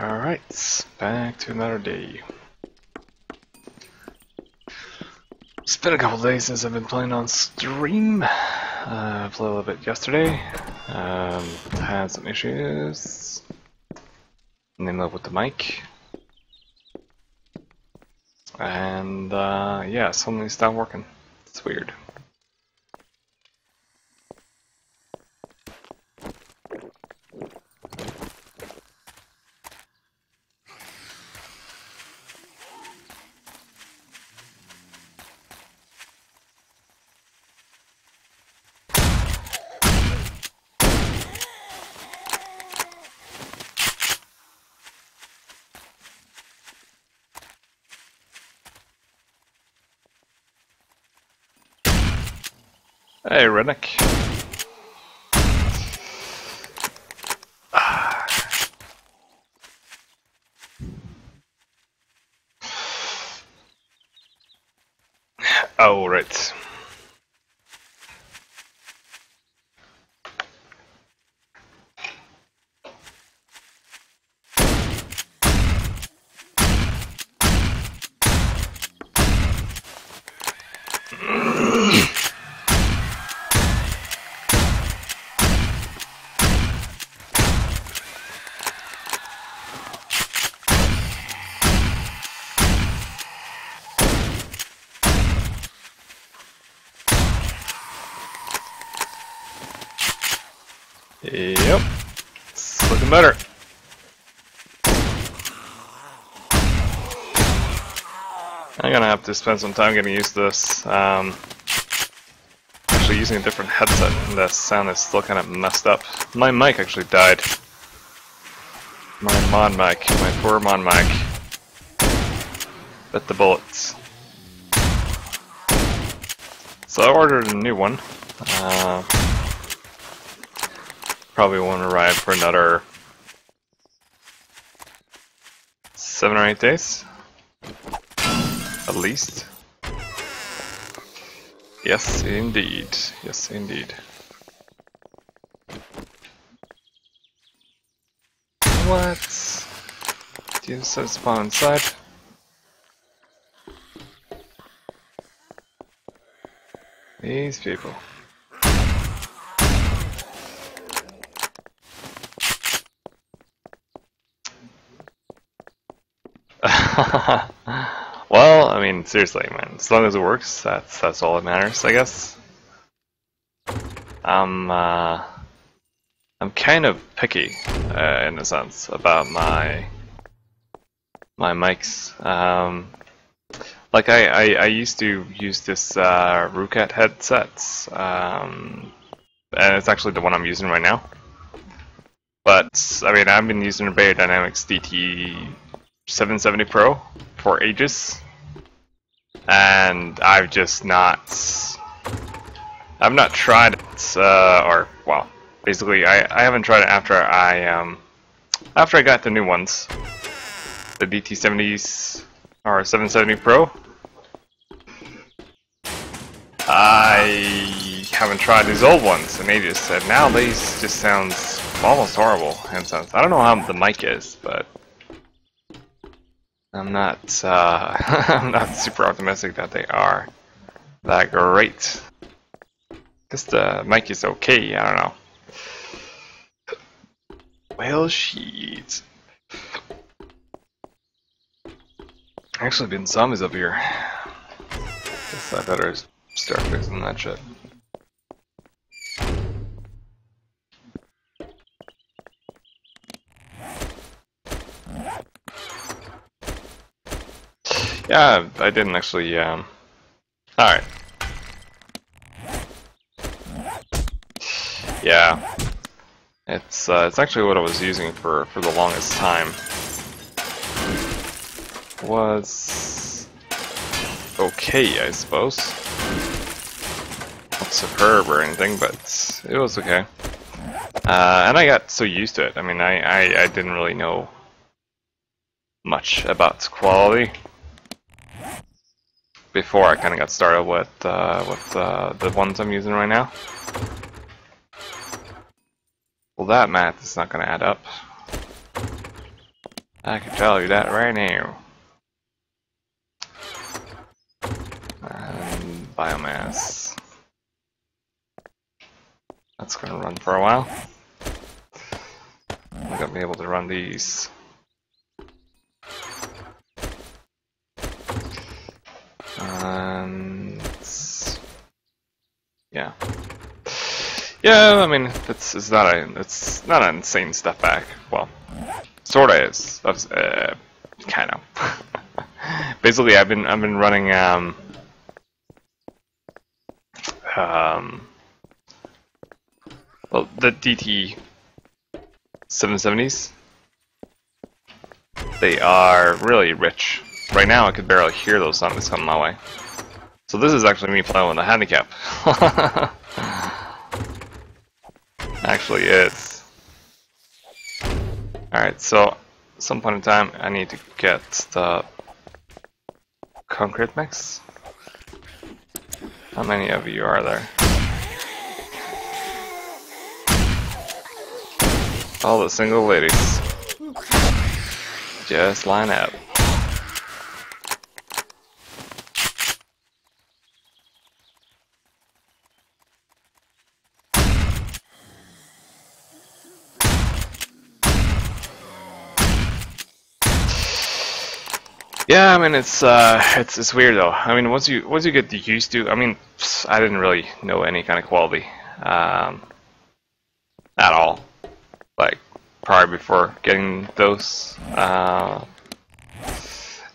Alright, back to another day. It's been a couple days since I've been playing on stream. I played a little bit yesterday. Had some issues. Mainly with the mic. And yeah, suddenly it stopped working. It's weird. Hey, Redneck. Oh, right. Yep, it's looking better. I'm gonna have to spend some time getting used to this. Actually using a different headset, and the sound is still kind of messed up. My mic actually died. My mod mic, my poor mod mic. Bit the bullets. So I ordered a new one. Probably won't arrive for another 7 or 8 days, at least. Yes, indeed. Yes, indeed. What? Do you set spawn inside? These people. Well, I mean, seriously, man. As long as it works, that's all that matters, I guess. I'm kind of picky, in a sense, about my mics. Like I used to use this Roocat headsets, and it's actually the one I'm using right now. But I mean, I've been using a Beyerdynamics DT770 Pro for ages, and I've not tried it, or well, basically I haven't tried it after I got the new ones, the DT70s or 770 Pro. I haven't tried these old ones in ages, and now these just sounds almost horrible in a sense. I don't know how the mic is, but I'm not I'm not super optimistic that they are that great. Guess the mic is okay, I don't know. Well, shit. Actually been zombies up here. Guess I better start fixing that shit. Yeah, I didn't actually, alright. Yeah. It's actually what I was using for the longest time. Was okay, I suppose. Not superb or anything, but it was okay. And I got so used to it. I mean, I didn't really know much about quality before I kind of got started with the ones I'm using right now. Well, that math is not going to add up. I can tell you that right now. And biomass. That's gonna run for a while. I'm gonna be able to run these. And yeah, yeah. I mean, it's not an insane step back. Well, sorta is. Kind of. Basically, I've been running well, the DT 770s. They are really rich. Right now, I could barely hear those sounds coming my way. So this is actually me playing with a handicap. Actually is. Alright, so some point in time I need to get the concrete mix. How many of you are there? All the single ladies. Just line up. Yeah, I mean it's weird though. I mean once you get used to, I mean I didn't really know any kind of quality at all, like prior before getting those. And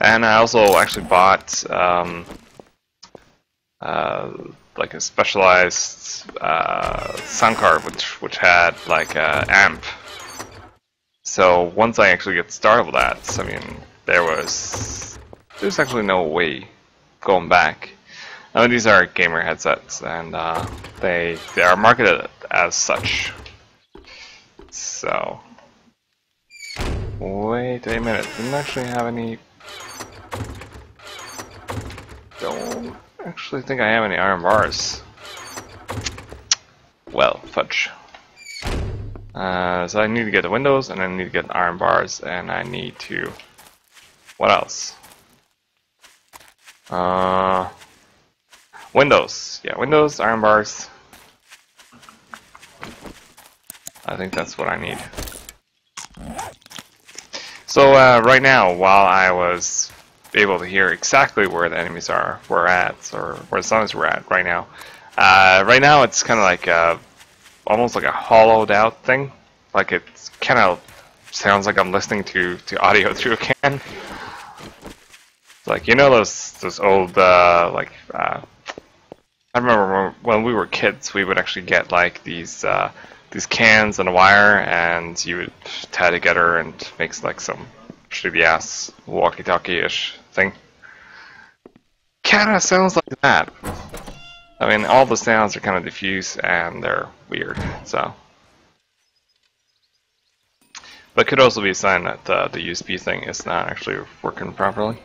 I also actually bought like a specialized sound card which had like a amp. So once I actually get started with that, I mean there's actually no way going back. I mean, these are gamer headsets, and they are marketed as such. So wait a minute, didn't actually have any. Don't actually think I have any iron bars. Well, fudge. So I need to get the windows, and I need to get iron bars, and I need to. What else? Windows. Yeah, windows, iron bars. I think that's what I need. So right now, while I was able to hear exactly where the enemies were at, or where the zombies were at right now, it's kind of like almost like a hollowed out thing. Like it kind of sounds like I'm listening to audio through a can. Like those old I remember when we were kids, we would actually get like these cans and a wire, and you would tie together and make like some shitty ass walkie-talkie-ish thing. Kinda sounds like that. I mean, all the sounds are kind of diffuse and they're weird. So, but it could also be a sign that the USB thing is not actually working properly.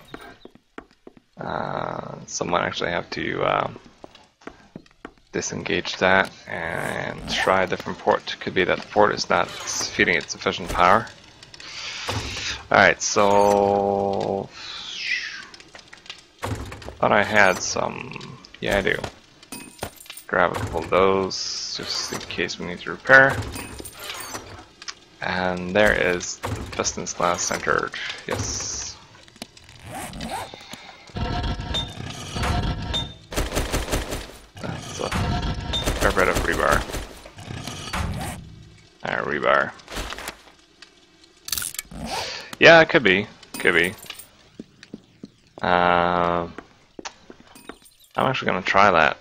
Someone actually have to disengage that and try a different port. Could be that the port is not feeding it sufficient power. Alright, so thought I had some. Yeah, I do. Grab a couple of those just in case we need to repair. And there is the business class centered. Yes. That's a fair bit of rebar. Rebar. Yeah, it could be. Could be. I'm actually gonna try that.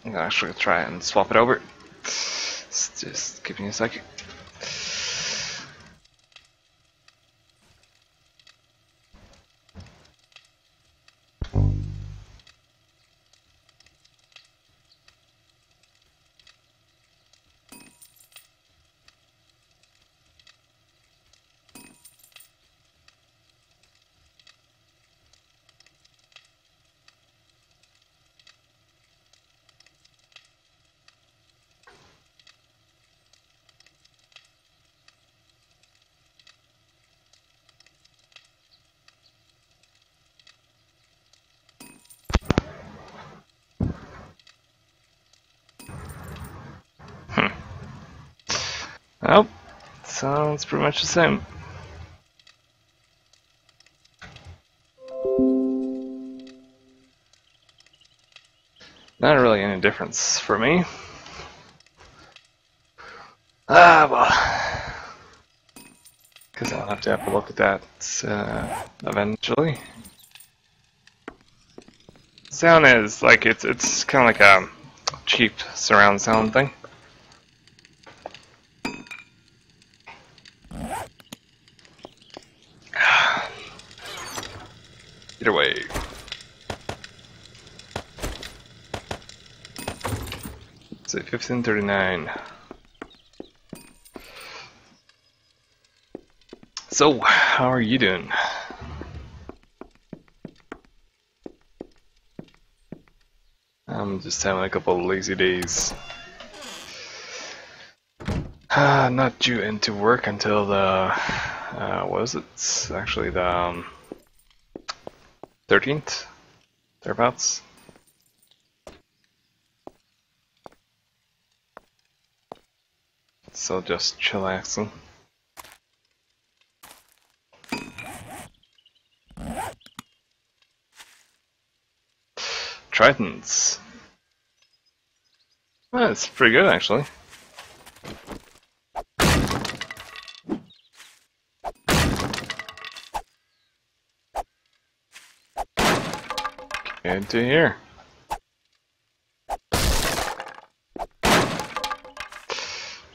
I'm gonna actually try it and swap it over. Just give me a second. Oh, sounds pretty much the same. Not really any difference for me. Ah, well. Because I'll have to look at that eventually. Sound is like it's kind of like a cheap surround sound thing. Either way. Say 1539. So, how are you doing? I'm just having a couple of lazy days. Not due into work until the what is it? It's actually the 13th, thereabouts. So just chillaxing. Tritons. That's pretty good actually. Good to hear.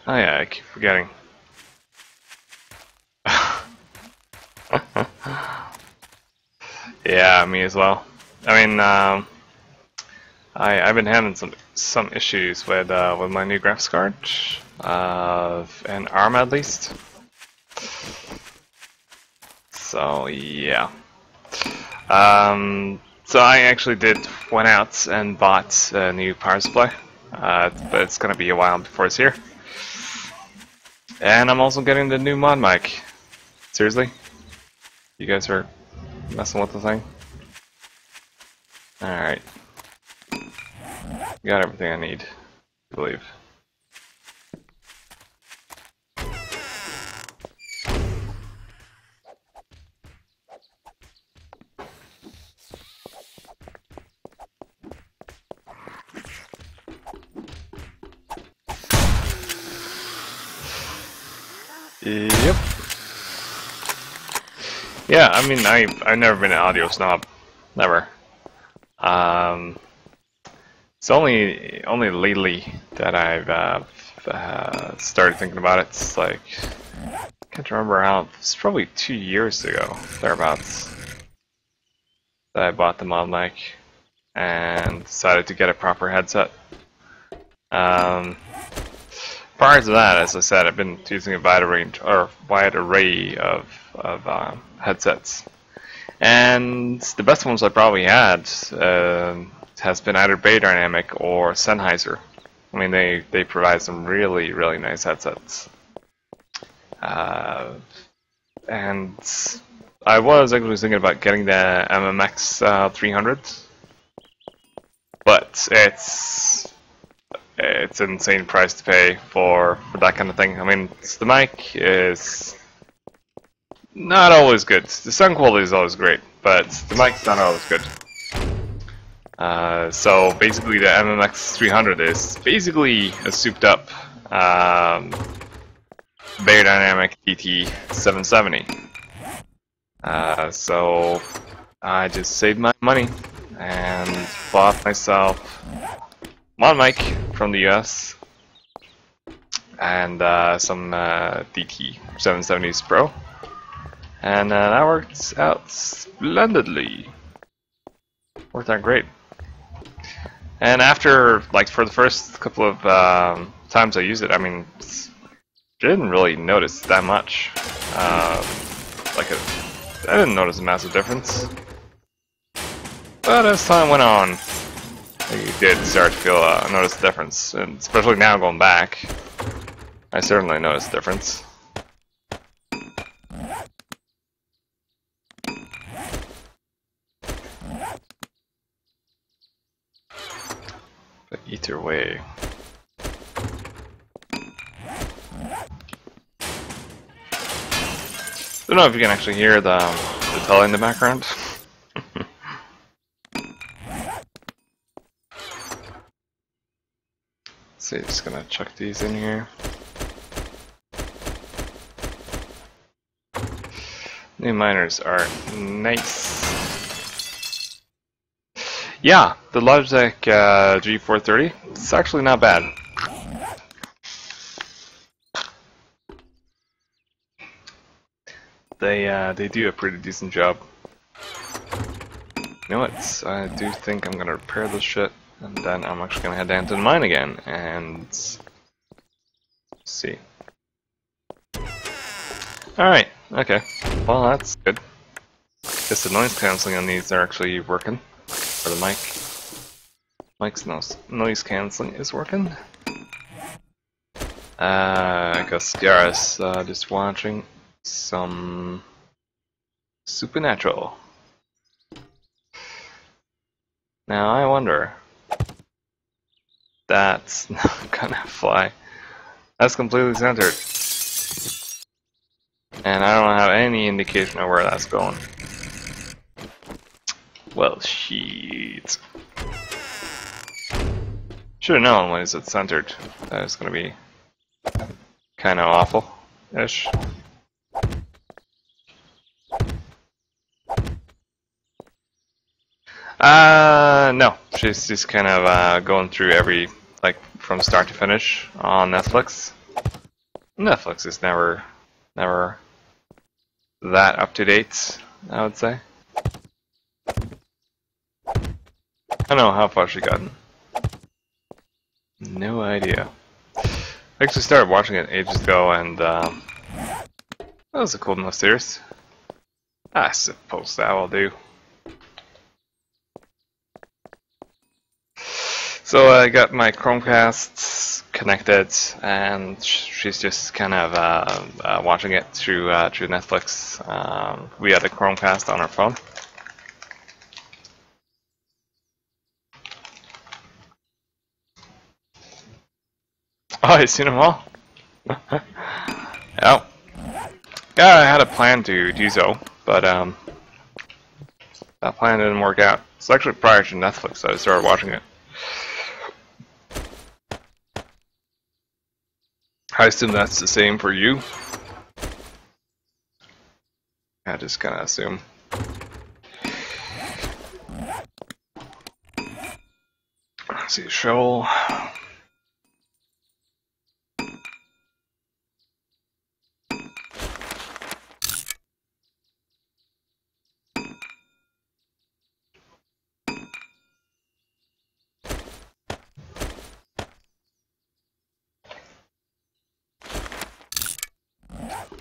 Oh yeah, I keep forgetting. Yeah, me as well. I mean, I've been having some issues with my new graphics card, and ARM at least. So yeah. So I actually went out and bought a new power supply, but it's gonna be a while before it's here. And I'm also getting the new mod mic. Seriously? You guys are messing with the thing? Alright. Got everything I need, I believe. Yep. Yeah, I mean, I've never been an audio snob, never. It's only lately that I've started thinking about it. It's like I can't remember how. It's probably 2 years ago, thereabouts, that I bought the mod mic and decided to get a proper headset. Prior to that, as I said, I've been using a wide array of headsets, and the best ones I probably had has been either Beyerdynamic or Sennheiser. I mean, they provide some really nice headsets, and I was actually thinking about getting the MMX 300, but it's an insane price to pay for that kind of thing. I mean, the mic is not always good. The sound quality is always great, but the mic's not always good. So basically the MMX 300 is basically a souped up Beyerdynamic DT770. So I just saved my money and bought myself mod mic from the US and some DT770s Pro, and that worked out splendidly. Worked out great. And after, like, for the first couple of times I used it, I mean, didn't really notice that much. I didn't notice a massive difference. But as time went on, I did start to feel notice the difference, and especially now going back, I certainly noticed the difference. But either way, Don't know if you can actually hear the telly in the background. Let's see, just gonna chuck these in here. New miners are nice. Yeah, the Logitech G430, it's actually not bad. They do a pretty decent job. You know what? I do think I'm gonna repair this shit, and then I'm actually gonna head down to the mine again and see. Alright, okay. Well, that's good. Guess the noise cancelling on these are actually working. For the mic. Mic's noise cancelling is working. I guess Gareth's just watching some Supernatural. Now I wonder. That's not gonna fly. That's completely centered. And I don't have any indication of where that's going. Well, shit. Should have known when it's centered. That was gonna be kind of awful-ish. No. She's just kind of going through every, like, from start to finish on Netflix. Netflix is never that up to date, I would say. I don't know how far she gotten. No idea. I actually started watching it ages ago, and that was a cool enough series. I suppose that will do. So I got my Chromecast connected, and she's just kind of watching it through Netflix via the Chromecast on her phone. Oh, you seen them all? Yeah. Yeah, I had a plan to do so, but that plan didn't work out. It's actually prior to Netflix that I started watching it. I assume that's the same for you. I just kind of assume. Let's see, shovel.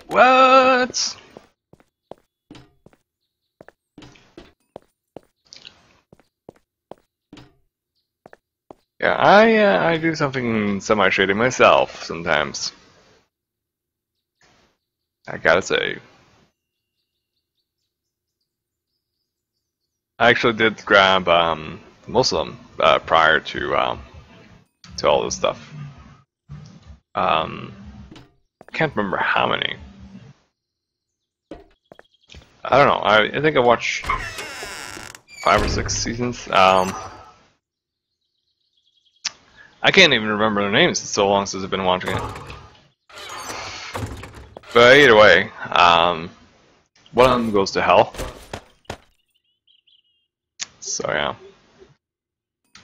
What? Yeah, I do something semi-shady myself sometimes. I gotta say. I actually did grab most of them prior to all this stuff. Can't remember how many. I don't know. I think I watched 5 or 6 seasons. I can't even remember their names. It's so long since I've been watching it. But either way, one of them goes to hell. So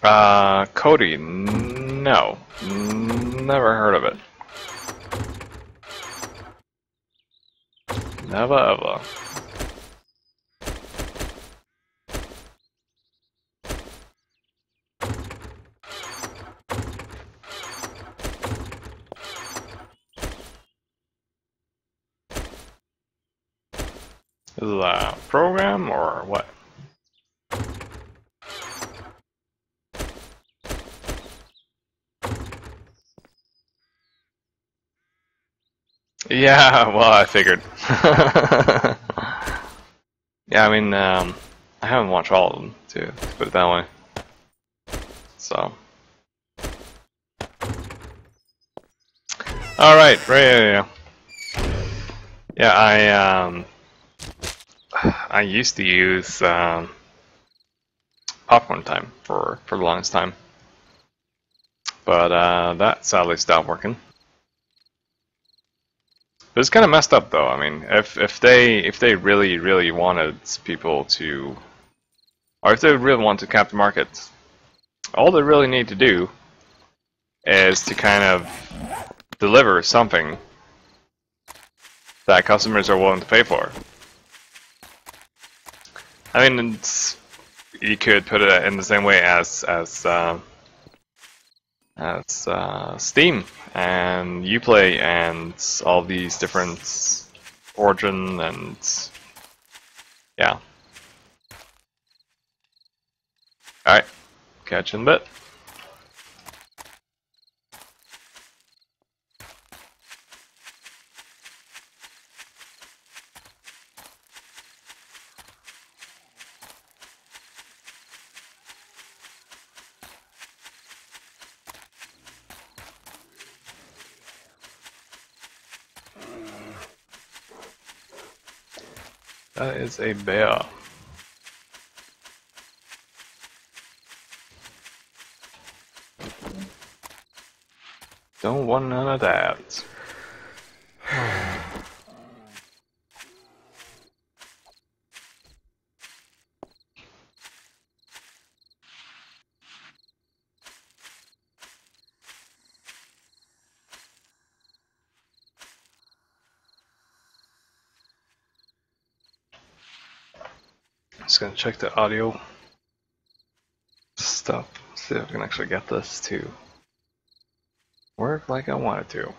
yeah. Cody, no, never heard of it. Never ever. Is it a program or what? Yeah, well, I figured. Yeah, I mean, I haven't watched all of them, to put it that way. So. Alright, right, yeah. Yeah, I used to use popcorn time for the longest time, but that sadly stopped working. But it's kind of messed up though. I mean, if they really wanted people to, or if they really want to cap the market, all they really need to do is to kind of deliver something that customers are willing to pay for. I mean, you could put it in the same way as Steam and Uplay and all these different Origin and yeah. Alright, catch you in a bit. That is a bear. Don't want none of that. Just gonna check the audio stuff, see if I can actually get this to work like I want it to.